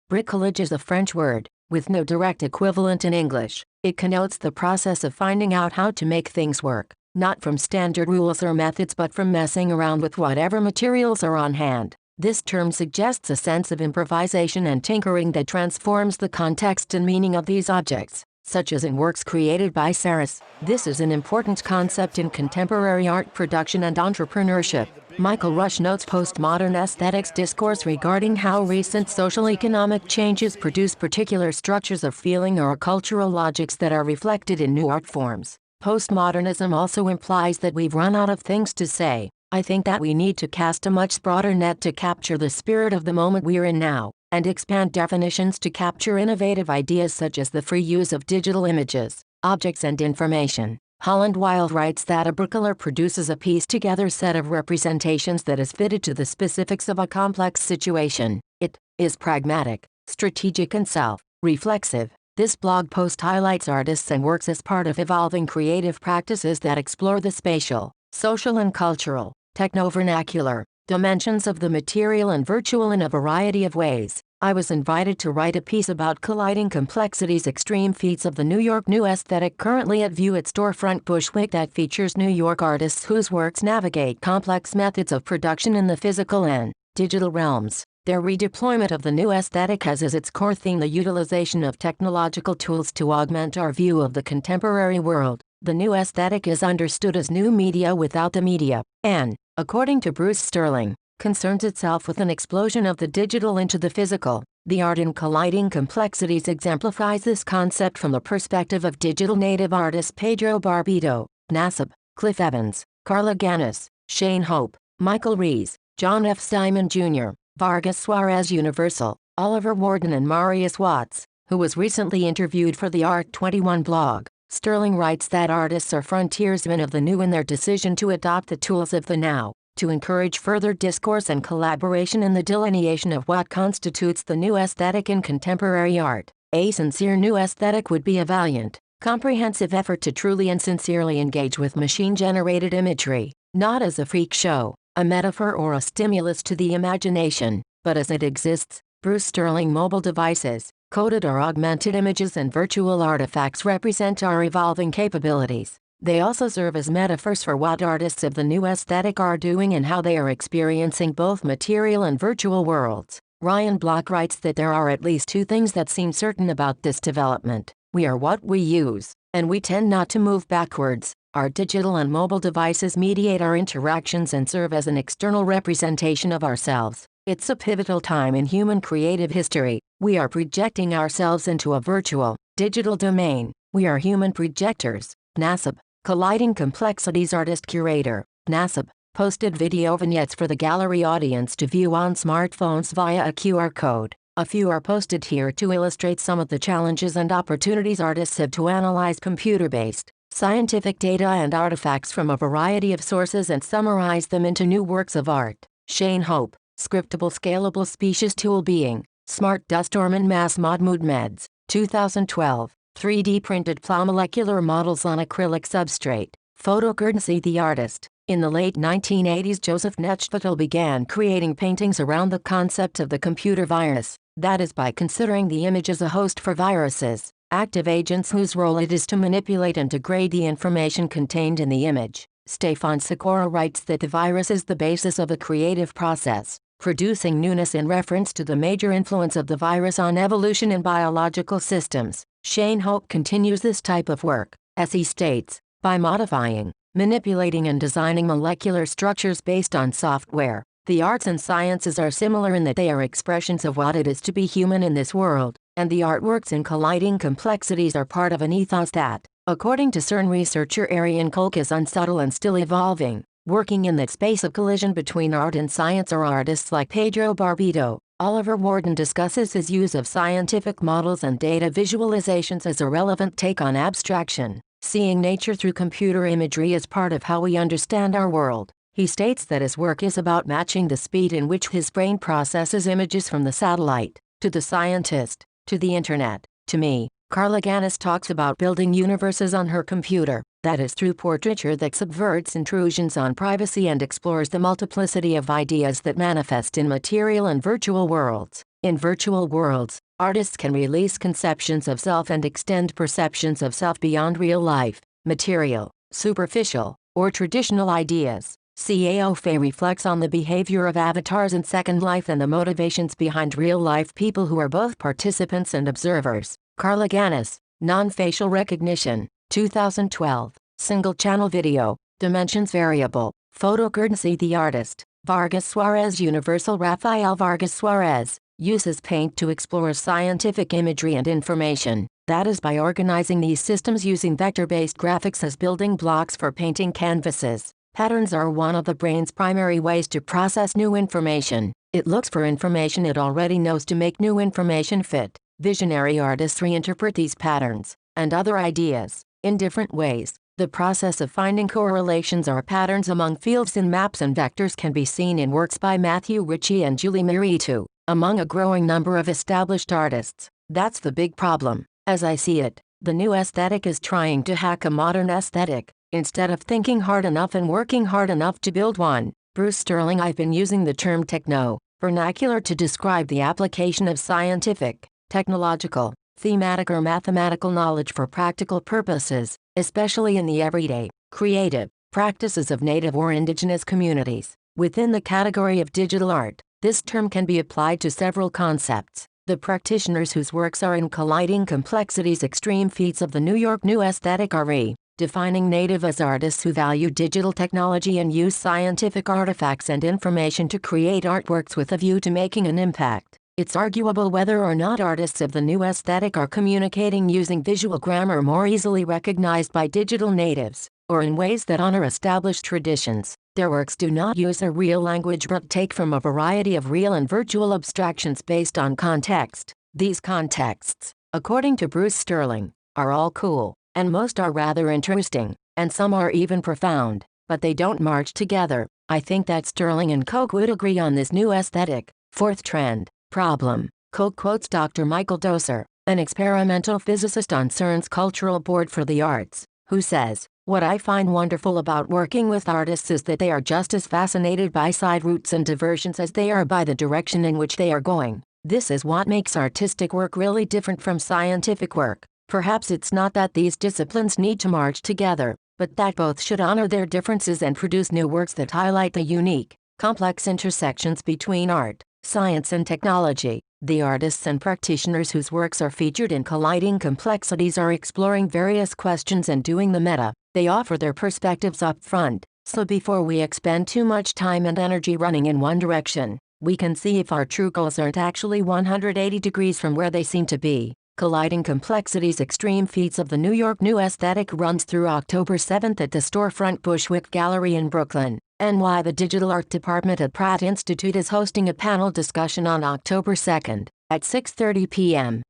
Bricolage is a French word, with no direct equivalent in English. It connotes the process of finding out how to make things work, not from standard rules or methods but from messing around with whatever materials are on hand. This term suggests a sense of improvisation and tinkering that transforms the context and meaning of these objects, such as in works created by Sarris. This is an important concept in contemporary art production and entrepreneurship. Michael Rush notes postmodern aesthetics discourse regarding how recent social-economic changes produce particular structures of feeling or cultural logics that are reflected in new art forms. Postmodernism also implies that we've run out of things to say. I think that we need to cast a much broader net to capture the spirit of the moment we're in now, and expand definitions to capture innovative ideas such as the free use of digital images, objects and information. Holland Wild writes that a bricoleur produces a pieced-together set of representations that is fitted to the specifics of a complex situation. It is pragmatic, strategic and self-reflexive. This blog post highlights artists and works as part of evolving creative practices that explore the spatial, social and cultural, techno-vernacular dimensions of the material and virtual in a variety of ways. I was invited to write a piece about colliding complexities, extreme feats of the New York New Aesthetic, currently at view at Storefront Bushwick, that features New York artists whose works navigate complex methods of production in the physical and digital realms. Their redeployment of the new aesthetic has as its core theme the utilization of technological tools to augment our view of the contemporary world. The new aesthetic is understood as new media without the media, and, according to Bruce Sterling, concerns itself with an explosion of the digital into the physical. The art in colliding complexities exemplifies this concept from the perspective of digital native artists Pedro Barbido, Nassib, Cliff Evans, Carla Ganis, Shane Hope, Michael Rees, John F. Simon Jr., Vargas Suarez Universal, Oliver Warden and Marius Watts, who was recently interviewed for the Art21 blog. Sterling writes that artists are frontiersmen of the new in their decision to adopt the tools of the now, to encourage further discourse and collaboration in the delineation of what constitutes the new aesthetic in contemporary art. A sincere new aesthetic would be a valiant, comprehensive effort to truly and sincerely engage with machine-generated imagery, not as a freak show, a metaphor or a stimulus to the imagination, but as it exists. Bruce Sterling. Mobile devices, coded or augmented images and virtual artifacts represent our evolving capabilities. They also serve as metaphors for what artists of the new aesthetic are doing and how they are experiencing both material and virtual worlds. Ryan Block writes that there are at least two things that seem certain about this development. We are what we use, and we tend not to move backwards. Our digital and mobile devices mediate our interactions and serve as an external representation of ourselves. It's a pivotal time in human creative history. We are projecting ourselves into a virtual, digital domain. We are human projectors. Nassib, Colliding Complexities artist-curator, Nassib, posted video vignettes for the gallery audience to view on smartphones via a QR code. A few are posted here to illustrate some of the challenges and opportunities artists have to analyze computer-based, scientific data and artifacts from a variety of sources and summarize them into new works of art. Shane Hope, Scriptable Scalable Species Tool Being, Smart Dustorman Mass Mod Mood Meds, 2012, 3D printed plow molecular models on acrylic substrate, photo courtesy the artist. In the late 1980s, Joseph Nechtvatel began creating paintings around the concept of the computer virus, that is by considering the image as a host for viruses, active agents whose role it is to manipulate and degrade the information contained in the image. Stefan Sikora writes that the virus is the basis of a creative process, producing newness in reference to the major influence of the virus on evolution in biological systems. Shane Hope continues this type of work, as he states, by modifying, manipulating and designing molecular structures based on software. The arts and sciences are similar in that they are expressions of what it is to be human in this world, and the artworks in Colliding Complexities are part of an ethos that, according to CERN researcher Arian Kolk, is unsubtle and still evolving. Working in that space of collision between art and science are artists like Pedro Barbido. Oliver Warden discusses his use of scientific models and data visualizations as a relevant take on abstraction. Seeing nature through computer imagery is part of how we understand our world. He states that his work is about matching the speed in which his brain processes images from the satellite, to the scientist, to the internet, to me. Carla Ganis talks about building universes on her computer, that is through portraiture that subverts intrusions on privacy and explores the multiplicity of ideas that manifest in material and virtual worlds. In virtual worlds, artists can release conceptions of self and extend perceptions of self beyond real life, material, superficial, or traditional ideas. Cao Fei reflects on the behavior of avatars in Second Life and the motivations behind real-life people who are both participants and observers. Carla Ganis, Non-Facial Recognition, 2012, Single-Channel Video, Dimensions Variable, Photo Courtesy the artist, Vargas Suarez Universal Rafael Vargas Suarez, uses paint to explore scientific imagery and information, that is by organizing these systems using vector-based graphics as building blocks for painting canvases. Patterns are one of the brain's primary ways to process new information. It looks for information it already knows to make new information fit. Visionary artists reinterpret these patterns, and other ideas, in different ways. The process of finding correlations or patterns among fields in maps and vectors can be seen in works by Matthew Ritchie and Julie Meritu, among a growing number of established artists. That's the big problem. As I see it, the new aesthetic is trying to hack a modern aesthetic, instead of thinking hard enough and working hard enough to build one. Bruce Sterling. I've been using the term techno, vernacular to describe the application of scientific, technological, thematic or mathematical knowledge for practical purposes, especially in the everyday, creative, practices of native or indigenous communities. Within the category of digital art, this term can be applied to several concepts. The practitioners whose works are in Colliding Complexities Extreme Feats of the New York New Aesthetic are defining native as artists who value digital technology and use scientific artifacts and information to create artworks with a view to making an impact. It's arguable whether or not artists of the new aesthetic are communicating using visual grammar more easily recognized by digital natives, or in ways that honor established traditions. Their works do not use a real language but take from a variety of real and virtual abstractions based on context. These contexts, according to Bruce Sterling, are all cool, and most are rather interesting, and some are even profound, but they don't march together. I think that Sterling and Koch would agree on this new aesthetic. Fourth trend, problem. Koch quotes Dr. Michael Doser, an experimental physicist on CERN's Cultural Board for the Arts, who says, "What I find wonderful about working with artists is that they are just as fascinated by side routes and diversions as they are by the direction in which they are going. This is what makes artistic work really different from scientific work. Perhaps it's not that these disciplines need to march together, but that both should honor their differences and produce new works that highlight the unique, complex intersections between art, science and technology." The artists and practitioners whose works are featured in Colliding Complexities are exploring various questions and doing the meta. They offer their perspectives up front, so before we expend too much time and energy running in one direction, we can see if our true goals aren't actually 180 degrees from where they seem to be. Colliding Complexities Extreme Feats of the New York New Aesthetic runs through October 7th at the Storefront Bushwick Gallery in Brooklyn, NY. The Digital Art Department at Pratt Institute is hosting a panel discussion on October 2nd, at 6:30 p.m.